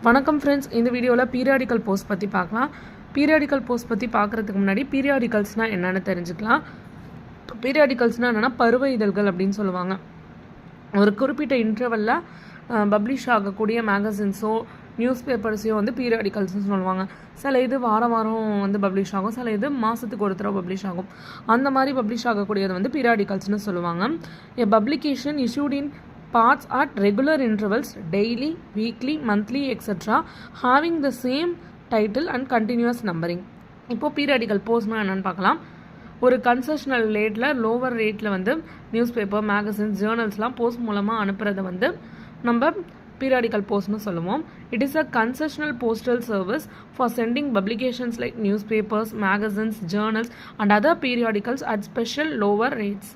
வணக்கம் ஃப்ரெண்ட்ஸ், இந்த வீடியோவில் பீரியாடிக்கல் போஸ்ட் பற்றி பார்க்கலாம். பீரியாடிக்கல் போஸ்ட் பற்றி பார்க்குறதுக்கு முன்னாடி பீரியாடிக்கல்ஸ்னால் என்னென்னு தெரிஞ்சுக்கலாம். பீரியாடிக்கல்ஸ்னால் என்னென்னா பருவ இதழ்கள் அப்படின்னு சொல்லுவாங்க. ஒரு குறிப்பிட்ட இன்டர்வலில் பப்ளிஷ் ஆகக்கூடிய மேகசின்ஸோ நியூஸ் பேப்பர்ஸையோ வந்து பீரியாடிக்கல்ஸ்னு சொல்லுவாங்க. சில இது வாரம் வந்து பப்ளிஷ் ஆகும், சில இது மாதத்துக்கு ஒரு தடவை பப்ளிஷ் ஆகும். அந்த மாதிரி பப்ளிஷ் ஆகக்கூடியது வந்து பீரியாடிக்கல்ஸ்னு சொல்லுவாங்க. எ publication issued in parts at regular intervals, daily, weekly, monthly, etc., having the same title and continuous numbering. இப்போ பீரியாடிக்கல் போஸ்ட்னா என்னென்னு பார்க்கலாம். ஒரு கன்செஷனல் ரேட்டில் லோவர் ரேட்டில் வந்து நியூஸ் பேப்பர், மேகசின்ஸ், ஜேர்னல்ஸ்லாம் போஸ்ட் மூலமாக அனுப்புறதை வந்து நம்ம பீரியாடிக்கல் போஸ்ட்னு சொல்லுவோம். It is a concessional postal service for sending publications like newspapers, magazines, journals and other periodicals at special lower rates.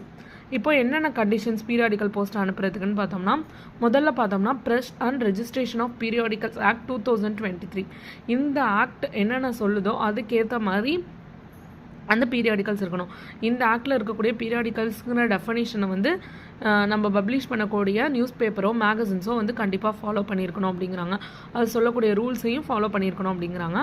இப்போ என்னென்ன கண்டிஷன்ஸ் பீரியாடிக்கல் போஸ்ட் அனுப்புறதுக்குன்னு பார்த்தோம்னா, முதல்ல பார்த்தோம்னா press and registration of periodicals act 2023. இந்த act என்னென்ன சொல்லுதோ அதுக்கேற்ற மாதிரி அந்த பீரியாடிக்கல்ஸ் இருக்கணும். இந்த ஆக்டில் இருக்கக்கூடிய பீரியாடிக்கல்ஸுங்கிற டெஃபனிஷனை வந்து நம்ம பப்ளிஷ் பண்ணக்கூடிய நியூஸ் பேப்பரோ மேகசின்ஸோ வந்து கண்டிப்பாக ஃபாலோ பண்ணியிருக்கணும் அப்படிங்கிறாங்க. அது சொல்லக்கூடிய ரூல்ஸையும் ஃபாலோ பண்ணியிருக்கணும் அப்படிங்கிறாங்க.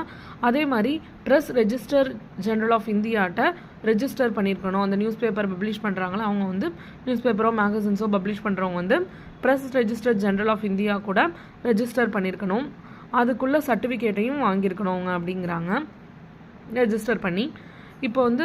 அதே மாதிரி ப்ரெஸ் ரெஜிஸ்டர் ஜெனரல் ஆஃப் இந்தியாட்ட ரெஜிஸ்டர் பண்ணியிருக்கணும். அந்த நியூஸ் பேப்பர் பப்ளிஷ் பண்ணுறாங்களா அவங்க வந்து நியூஸ் பேப்பரோ மேகசின்ஸோ பப்ளிஷ் பண்ணுறவங்க வந்து press register general of India கூட ரெஜிஸ்டர் பண்ணியிருக்கணும். அதுக்குள்ளே சர்டிஃபிகேட்டையும் வாங்கியிருக்கணும் அவங்க அப்படிங்கிறாங்க. ரெஜிஸ்டர் பண்ணி இப்போ வந்து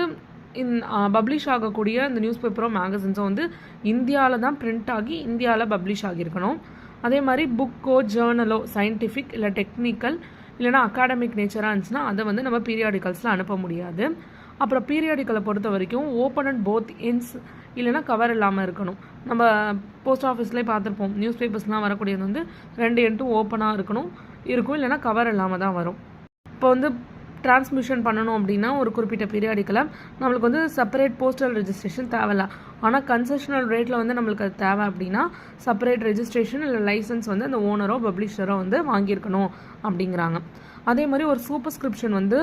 பப்ளிஷ் ஆகக்கூடிய இந்த நியூஸ் பேப்பரோ மேகசின்ஸோ வந்து இந்தியாவில் தான் பிரிண்ட் ஆகி இந்தியாவில் பப்ளிஷ் ஆகியிருக்கணும். அதே மாதிரி புக்கோ ஜேர்னலோ சயின்டிஃபிக் இல்லை டெக்னிக்கல் இல்லைனா அகாடமிக் நேச்சராக இருந்துச்சுன்னா அதை வந்து நம்ம பீரியாடிக்கல்ஸில் அனுப்ப முடியாது. அப்புறம் பீரியாடிக்கலை பொறுத்த வரைக்கும் ஓப்பன் அண்ட் போத் எண்ட்ஸ் இல்லைனா கவர் இல்லாமல் இருக்கணும். நம்ம போஸ்ட் ஆஃபீஸ்லேயே பார்த்துருப்போம், நியூஸ் பேப்பர்ஸ்லாம் வரக்கூடியது வந்து 2 எண்ட்டும் ஓப்பனாக இருக்கும் இல்லைனா கவர் இல்லாமல் தான் வரும். இப்போ வந்து டிரான்ஸ்மிஷன் பண்ணணும் அப்படின்னா ஒரு குறிப்பிட்ட பீரியாடிக்கலை நம்மளுக்கு வந்து செப்பரேட் போஸ்டல் ரெஜிஸ்ட்ரேஷன் தேவையில்ல. ஆனால் கன்செஷனல் ரேட்டில் வந்து நம்மளுக்கு அது தேவை அப்படின்னா செப்பரேட் ரெஜிஸ்ட்ரேஷன் இல்லை லைசன்ஸ் வந்து அந்த ஓனரோ பப்ளிஷரோ வந்து வாங்கியிருக்கணும் அப்படிங்கிறாங்க. அதே மாதிரி ஒரு சூப்பர்ஸ்கிரிப்ஷன் வந்து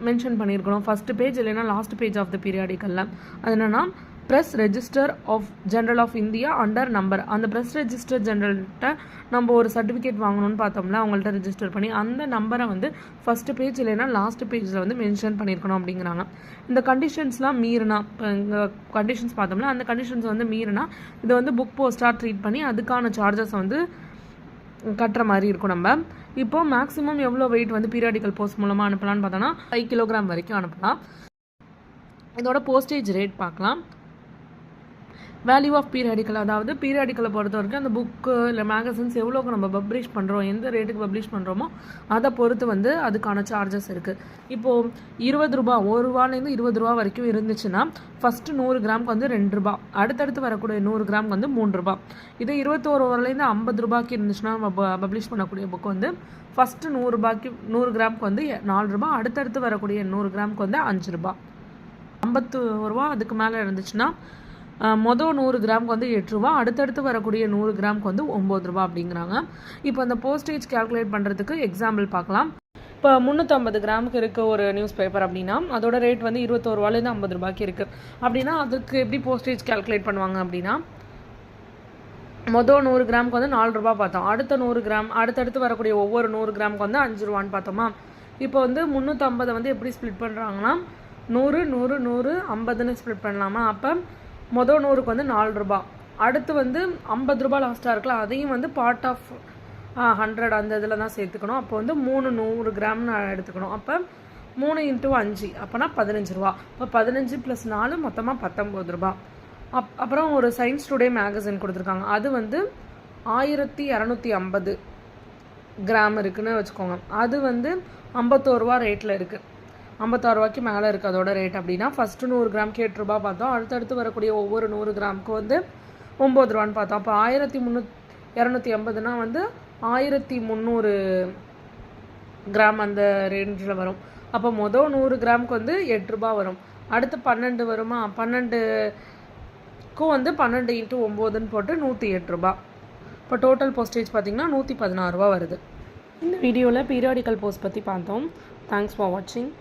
மென்ஷன் பண்ணியிருக்கணும் ஃபஸ்ட்டு பேஜ் இல்லைன்னா லாஸ்ட் பேஜ் ஆஃப் த பீரியாடிக்கலில். அது என்னென்னா press register of general of India under number. அந்த ப்ரெஸ் ரெஜிஸ்டர் ஜெனரல்கிட்ட நம்ம ஒரு சர்டிஃபிகேட் வாங்கணும்னு பார்த்தோம்ல, அவங்கள்ட்ட ரெஜிஸ்டர் பண்ணி அந்த நம்பரை வந்து ஃபஸ்ட்டு பேஜ் இல்லைன்னா லாஸ்ட் பேஜில் வந்து மென்ஷன் பண்ணியிருக்கணும் அப்படிங்கிறாங்க. இந்த கண்டிஷன்ஸ்லாம் மீறினா, இப்போ இங்கே கண்டிஷன்ஸ் பார்த்தோம்னா அந்த கண்டிஷன்ஸ் வந்து மீறினா இதை வந்து புக் போஸ்ட்டாக ட்ரீட் பண்ணி அதுக்கான சார்ஜஸ் வந்து கட்டுற மாதிரி இருக்கும். நம்ம இப்போது மேக்ஸிமம் எவ்வளோ வெயிட் வந்து பீரியாடிக்கல் போஸ்ட் மூலமாக அனுப்பலான்னு பார்த்தோன்னா 5 கிலோகிராம் வரைக்கும் அனுப்பலாம். இதோட போஸ்டேஜ் ரேட் பார்க்கலாம். வேல்யூ ஆஃப் பீரியாடிக்கல், அதாவது பீரியாடிக்கலை பொறுத்த வரைக்கும் அந்த புக்கு இல்லை மேகசின்ஸ் எவ்வளோக்கு நம்ம பப்ளிஷ் பண்ணுறோம், எந்த ரேட்டுக்கு பப்ளிஷ் பண்ணுறோமோ அதை பொறுத்து வந்து அதுக்கான சார்ஜஸ் இருக்குது. இப்போது 20 ரூபா, 1 ரூபாலேருந்து 20 ரூபா வரைக்கும் இருந்துச்சுன்னா ஃபஸ்ட்டு 100 கிராமுக்கு வந்து 2 ரூபா, அடுத்தடுத்து வரக்கூடிய 100 கிராமுக்கு வந்து 3 ரூபா. இதே 21 ரூபாலேருந்து 50 ரூபாய்க்கு இருந்துச்சுன்னா நம்ம பப்ளிஷ் பண்ணக்கூடிய புக்கு வந்து ஃபஸ்ட்டு 100 ரூபாய்க்கு 100 கிராமுக்கு வந்து 4 ரூபா, அடுத்தடுத்து வரக்கூடிய 100 கிராமுக்கு வந்து 5 ரூபா. 51 ரூபா அதுக்கு மேலே இருந்துச்சுன்னா மொதல் 100 கிராமுக்கு வந்து 8 ரூபா, அடுத்தடுத்து வரக்கூடிய 100 கிராமுக்கு வந்து 9 ரூபா அப்படிங்கிறாங்க. இப்போ அந்த போஸ்டேஜ் கேல்குலேட் பண்ணுறதுக்கு எக்ஸாம்பிள் பார்க்கலாம். இப்போ 350 கிராமுக்கு இருக்க ஒரு நியூஸ் பேப்பர் அப்படின்னா அதோட ரேட் வந்து 21 ரூபாலேருந்து 50 ரூபாய்க்கு இருக்குது அப்படின்னா அதுக்கு எப்படி போஸ்டேஜ் கேல்குலேட் பண்ணுவாங்க அப்படின்னா மொதல் 100 கிராமுக்கு வந்து 4 ரூபா பார்த்தோம், அடுத்த 100 கிராம் அடுத்தடுத்து வரக்கூடிய ஒவ்வொரு 100 கிராமுக்கு வந்து 5 ரூபான்னு பார்த்தோமா. இப்போ வந்து 350 வந்து எப்படி ஸ்ப்ளிட் பண்ணுறாங்கன்னா 100 100 100 50ன்னு ஸ்ப்ளிட் பண்ணலாமா. அப்போ மொதல் 100க்கு வந்து 4 ரூபா, அடுத்து வந்து 50 ரூபா லாஸ்ட்டாக இருக்கலாம், அதையும் வந்து பார்ட் ஆஃப் 100 அந்த இதில் தான் சேர்த்துக்கணும். அப்போ வந்து 3 100 கிராம்னு எடுத்துக்கணும். அப்போ 3 × 5 அப்போனா 15 ரூபா. இப்போ 15 + 4 மொத்தமாக 19 ரூபா. அப்புறம் ஒரு சயின்ஸ் டுடே மேகசின் கொடுத்துருக்காங்க, அது வந்து 1250 கிராம் இருக்குதுன்னு வச்சுக்கோங்க. அது வந்து 51 ரூபா ரேட்டில் இருக்குது, 56 ரூபாய்க்கு மேலே இருக்குது அதோட ரேட். அப்படின்னா ஃபஸ்ட்டு 100 கிராமுக்கு 8 ரூபா பார்த்தோம், அடுத்தடுத்து வரக்கூடிய ஒவ்வொரு 100 கிராமுக்கு வந்து 9 ரூபான்னு பார்த்தோம். அப்போ 1250னா வந்து 1300 கிராம் அந்த ரேஞ்சில் வரும். அப்போ மொதல் 100 கிராமுக்கு வந்து 8 ரூபா வரும், அடுத்து 12 வருமா, 12க்கும் வந்து 12 × 9ன்னு போட்டு 108 ரூபா. இப்போ டோட்டல் போஸ்டேஜ் பார்த்திங்கன்னா 116 ரூபா வருது. இந்த வீடியோவில் பீரியாடிக்கல் போஸ்ட் பற்றி பார்த்தோம். தேங்க்ஸ் ஃபார் வாட்சிங்.